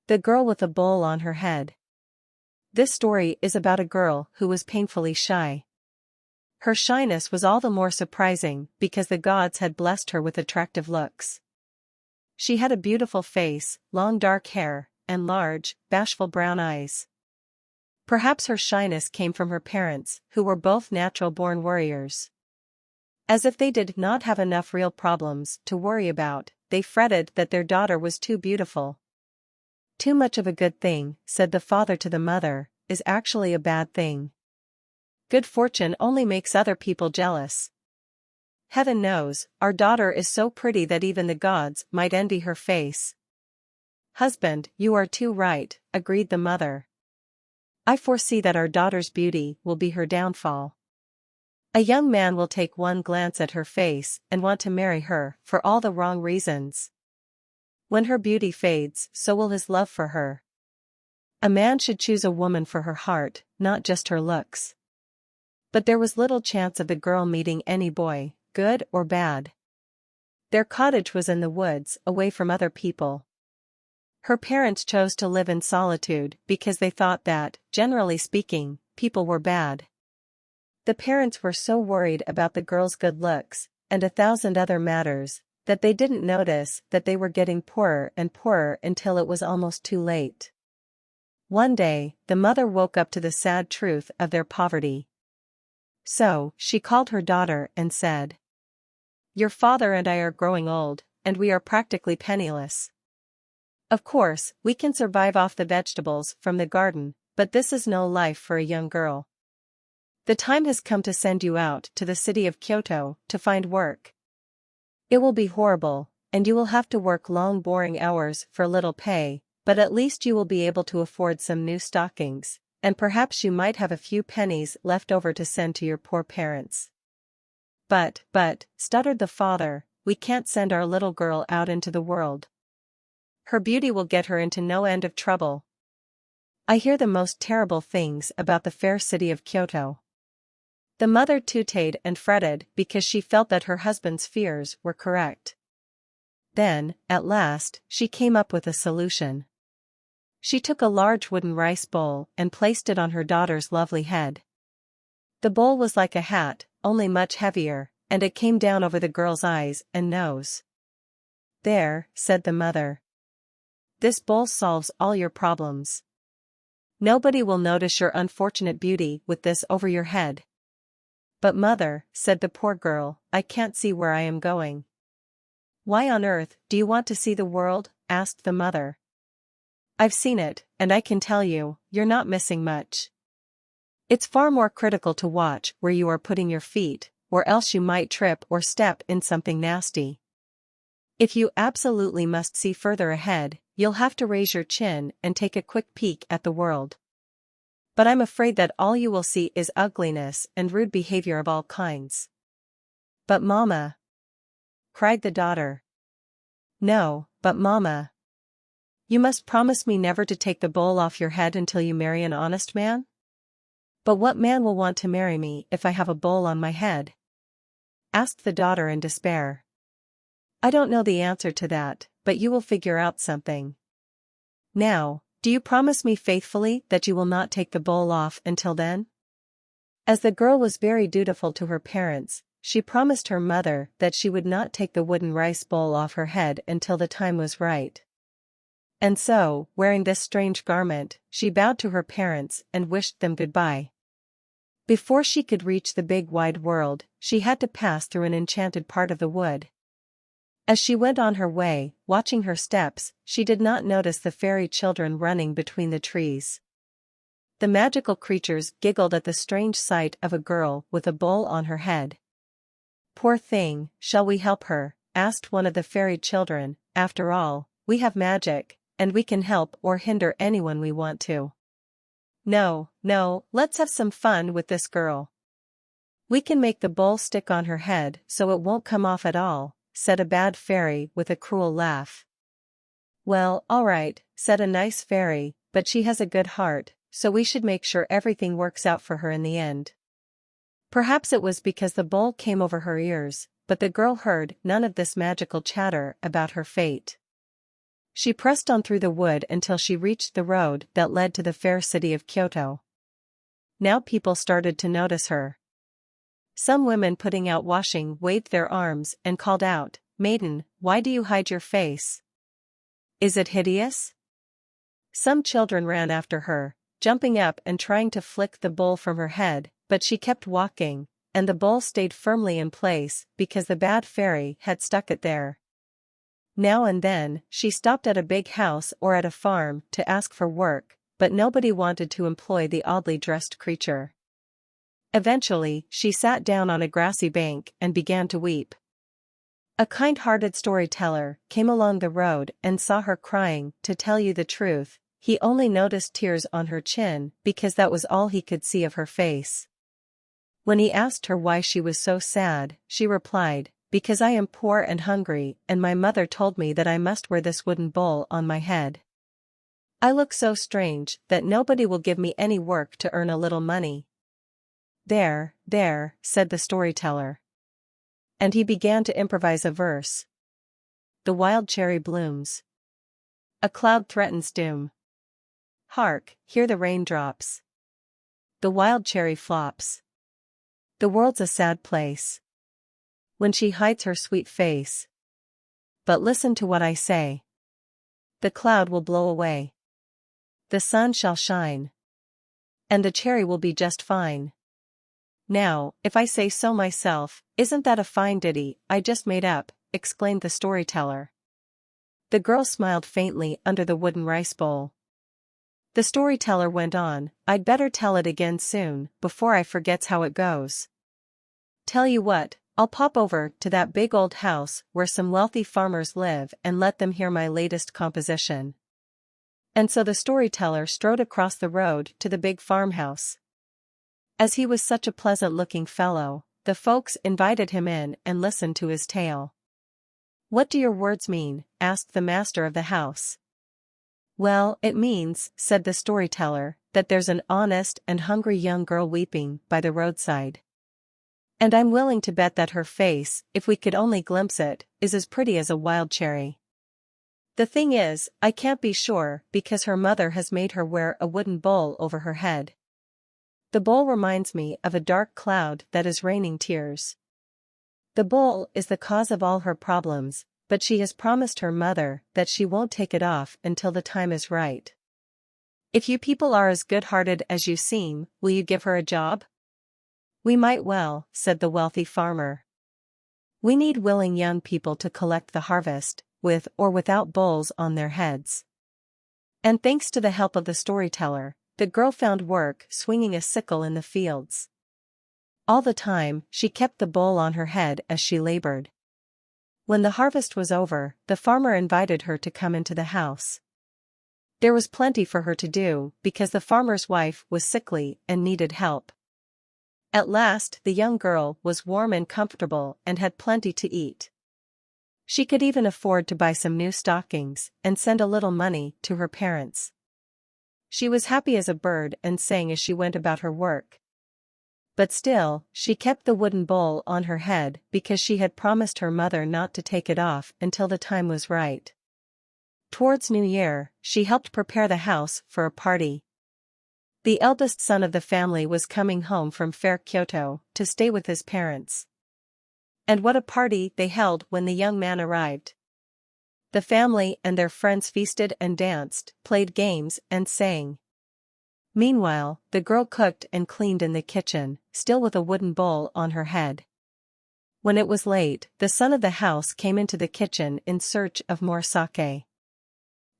The girl with a bowl on her head. This story is about a girl who was painfully shy. Her shyness was all the more surprising because the gods had blessed her with attractive looks. She had a beautiful face, long dark hair, and large, bashful brown eyes. Perhaps her shyness came from her parents, who were both natural-born worriers. As if they did not have enough real problems to worry about, they fretted that their daughter was too beautiful. Too much of a good thing, said the father to the mother, is actually a bad thing. Good fortune only makes other people jealous. Heaven knows, our daughter is so pretty that even the gods might envy her face. Husband, you are too right, agreed the mother. I foresee that our daughter's beauty will be her downfall. A young man will take one glance at her face and want to marry her for all the wrong reasons. When her beauty fades, so will his love for her. A man should choose a woman for her heart, not just her looks. But there was little chance of the girl meeting any boy, good or bad. Their cottage was in the woods, away from other people. Her parents chose to live in solitude because they thought that, generally speaking, people were bad. The parents were so worried about the girl's good looks, and 1,000 other matters, that they didn't notice that they were getting poorer and poorer until it was almost too late. One day, the mother woke up to the sad truth of their poverty. So, she called her daughter and said, "Your father and I are growing old, and we are practically penniless. Of course, we can survive off the vegetables from the garden, but this is no life for a young girl. The time has come to send you out to the city of Kyoto to find work. It will be horrible, and you will have to work long boring hours for little pay, but at least you will be able to afford some new stockings, and perhaps you might have a few pennies left over to send to your poor parents." But, stuttered the father, "we can't send our little girl out into the world. Her beauty will get her into no end of trouble. I hear the most terrible things about the fair city of Kyoto." The mother tooted and fretted because she felt that her husband's fears were correct. Then, at last, she came up with a solution. She took a large wooden rice bowl and placed it on her daughter's lovely head. The bowl was like a hat, only much heavier, and it came down over the girl's eyes and nose. "There," said the mother. "This bowl solves all your problems. Nobody will notice your unfortunate beauty with this over your head." "But mother," said the poor girl, "I can't see where I am going." "Why on earth do you want to see the world?" asked the mother. "I've seen it, and I can tell you, you're not missing much. It's far more critical to watch where you are putting your feet, or else you might trip or step in something nasty. If you absolutely must see further ahead, you'll have to raise your chin and take a quick peek at the world. But I'm afraid that all you will see is ugliness and rude behavior of all kinds." "But Mama!" cried the daughter. "No, but Mama. You must promise me never to take the bowl off your head until you marry an honest man." "But what man will want to marry me if I have a bowl on my head?" asked the daughter in despair. "I don't know the answer to that, but you will figure out something. Now, do you promise me faithfully that you will not take the bowl off until then?" As the girl was very dutiful to her parents, she promised her mother that she would not take the wooden rice bowl off her head until the time was right. And so, wearing this strange garment, she bowed to her parents and wished them goodbye. Before she could reach the big wide world, she had to pass through an enchanted part of the wood. As she went on her way, watching her steps, she did not notice the fairy children running between the trees. The magical creatures giggled at the strange sight of a girl with a bowl on her head. "Poor thing, shall we help her?" asked one of the fairy children. "After all, we have magic, and we can help or hinder anyone we want to." No, let's have some fun with this girl. We can make the bowl stick on her head so it won't come off at all," said a bad fairy with a cruel laugh. "Well, all right," said a nice fairy, "but she has a good heart, so we should make sure everything works out for her in the end." Perhaps it was because the bowl came over her ears, but the girl heard none of this magical chatter about her fate. She pressed on through the wood until she reached the road that led to the fair city of Kyoto. Now people started to notice her. Some women putting out washing waved their arms and called out, "Maiden, why do you hide your face? Is it hideous?" Some children ran after her, jumping up and trying to flick the bowl from her head, but she kept walking, and the bowl stayed firmly in place because the bad fairy had stuck it there. Now and then, she stopped at a big house or at a farm to ask for work, but nobody wanted to employ the oddly dressed creature. Eventually, she sat down on a grassy bank and began to weep. A kind-hearted storyteller came along the road and saw her crying. To tell you the truth, he only noticed tears on her chin because that was all he could see of her face. When he asked her why she was so sad, she replied, "Because I am poor and hungry, and my mother told me that I must wear this wooden bowl on my head. I look so strange that nobody will give me any work to earn a little money." There, said the storyteller. And he began to improvise a verse. The wild cherry blooms. A cloud threatens doom. Hark, hear the raindrops. The wild cherry flops. The world's a sad place when she hides her sweet face. But listen to what I say. The cloud will blow away. The sun shall shine. And the cherry will be just fine. Now, if I say so myself, isn't that a fine ditty I just made up? Exclaimed the storyteller. The girl smiled faintly under the wooden rice bowl. The storyteller went on, "I'd better tell it again soon, before I forgets how it goes. Tell you what, I'll pop over to that big old house where some wealthy farmers live and let them hear my latest composition." And so the storyteller strode across the road to the big farmhouse. As he was such a pleasant-looking fellow, the folks invited him in and listened to his tale. "What do your words mean?" asked the master of the house. "Well, it means," said the storyteller, "that there's an honest and hungry young girl weeping by the roadside. And I'm willing to bet that her face, if we could only glimpse it, is as pretty as a wild cherry. The thing is, I can't be sure because her mother has made her wear a wooden bowl over her head. The bowl reminds me of a dark cloud that is raining tears. The bowl is the cause of all her problems, but she has promised her mother that she won't take it off until the time is right. If you people are as good-hearted as you seem, will you give her a job?" "We might well," said the wealthy farmer. "We need willing young people to collect the harvest, with or without bowls on their heads." And thanks to the help of the storyteller, the girl found work swinging a sickle in the fields. All the time, she kept the bowl on her head as she labored. When the harvest was over, the farmer invited her to come into the house. There was plenty for her to do because the farmer's wife was sickly and needed help. At last, the young girl was warm and comfortable and had plenty to eat. She could even afford to buy some new stockings and send a little money to her parents. She was happy as a bird and sang as she went about her work. But still, she kept the wooden bowl on her head because she had promised her mother not to take it off until the time was right. Towards New Year, she helped prepare the house for a party. The eldest son of the family was coming home from fair Kyoto to stay with his parents. And what a party they held when the young man arrived. The family and their friends feasted and danced, played games and sang. Meanwhile, the girl cooked and cleaned in the kitchen, still with a wooden bowl on her head. When it was late, the son of the house came into the kitchen in search of more sake.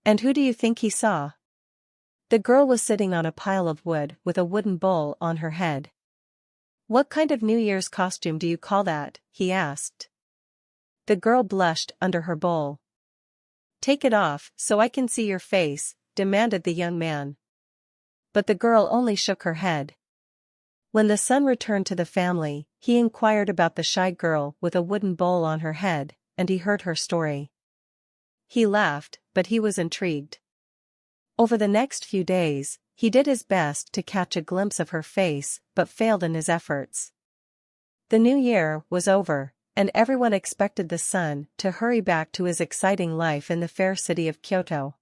And who do you think he saw? The girl was sitting on a pile of wood with a wooden bowl on her head. "What kind of New Year's costume do you call that?" he asked. The girl blushed under her bowl. "Take it off so I can see your face," demanded the young man. But the girl only shook her head. When the son returned to the family, he inquired about the shy girl with a wooden bowl on her head, and he heard her story. He laughed, but he was intrigued. Over the next few days, he did his best to catch a glimpse of her face, but failed in his efforts. The new year was over, and everyone expected the son to hurry back to his exciting life in the fair city of Kyoto.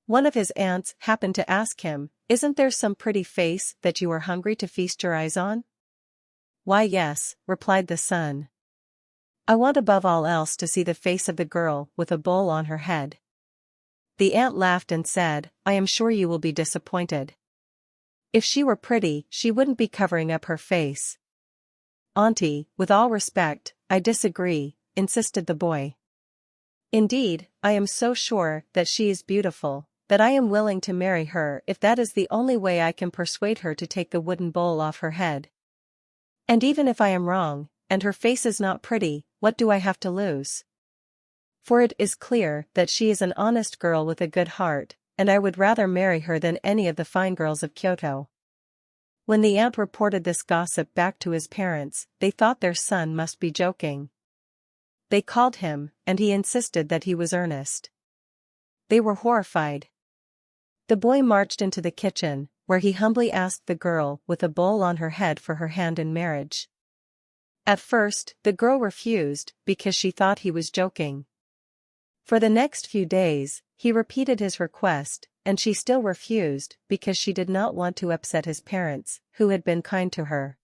One of his aunts happened to ask him, "Isn't there some pretty face that you are hungry to feast your eyes on?" "Why yes," replied the son. "I want above all else to see the face of the girl with a bowl on her head." The aunt laughed and said, "I am sure you will be disappointed. If she were pretty, she wouldn't be covering up her face." "Auntie, with all respect, I disagree," insisted the boy. "Indeed, I am so sure that she is beautiful, that I am willing to marry her if that is the only way I can persuade her to take the wooden bowl off her head. And even if I am wrong, and her face is not pretty, what do I have to lose? For it is clear that she is an honest girl with a good heart, and I would rather marry her than any of the fine girls of Kyoto." When the aunt reported this gossip back to his parents, they thought their son must be joking. They called him, and he insisted that he was earnest. They were horrified. The boy marched into the kitchen, where he humbly asked the girl with a bowl on her head for her hand in marriage. At first, the girl refused, because she thought he was joking. For the next few days, he repeated his request, and she still refused, because she did not want to upset his parents, who had been kind to her.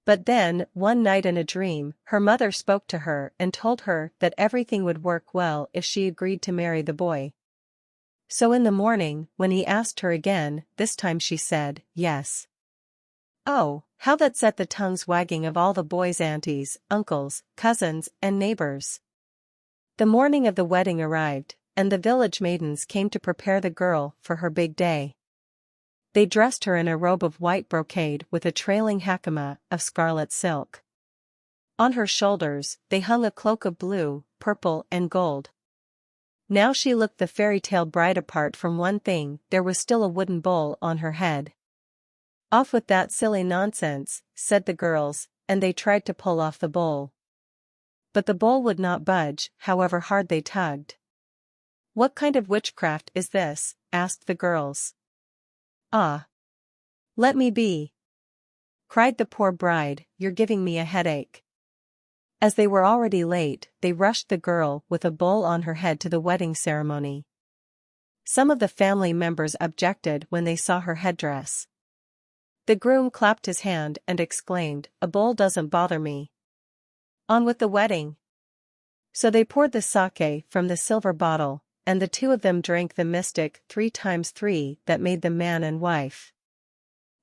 But then, one night in a dream, her mother spoke to her and told her that everything would work well if she agreed to marry the boy. So in the morning, when he asked her again, this time she said, yes. Oh, how that set the tongues wagging of all the boy's aunties, uncles, cousins, and neighbors. The morning of the wedding arrived, and the village maidens came to prepare the girl for her big day. They dressed her in a robe of white brocade with a trailing hakama of scarlet silk. On her shoulders, they hung a cloak of blue, purple, and gold. Now she looked the fairy tale bride. Apart from one thing, there was still a wooden bowl on her head. "Off with that silly nonsense," said the girls, and they tried to pull off the bowl. But the bowl would not budge, however hard they tugged. "What kind of witchcraft is this?" asked the girls. "Ah! Let me be!" cried the poor bride, "you're giving me a headache." As they were already late, they rushed the girl with a bowl on her head to the wedding ceremony. Some of the family members objected when they saw her headdress. The groom clapped his hand and exclaimed, "A bowl doesn't bother me. On with the wedding." So they poured the sake from the silver bottle, and the two of them drank the mystic 3 times 3 that made them man and wife.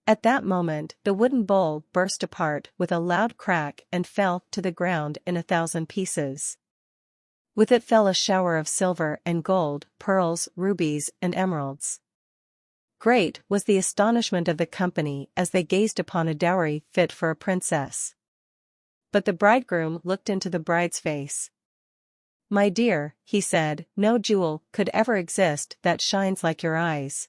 At that moment, the wooden bowl burst apart with a loud crack and fell to the ground in 1,000 pieces. With it fell a shower of silver and gold, pearls, rubies, and emeralds. Great was the astonishment of the company as they gazed upon a dowry fit for a princess. But the bridegroom looked into the bride's face. "My dear," he said, "no jewel could ever exist that shines like your eyes."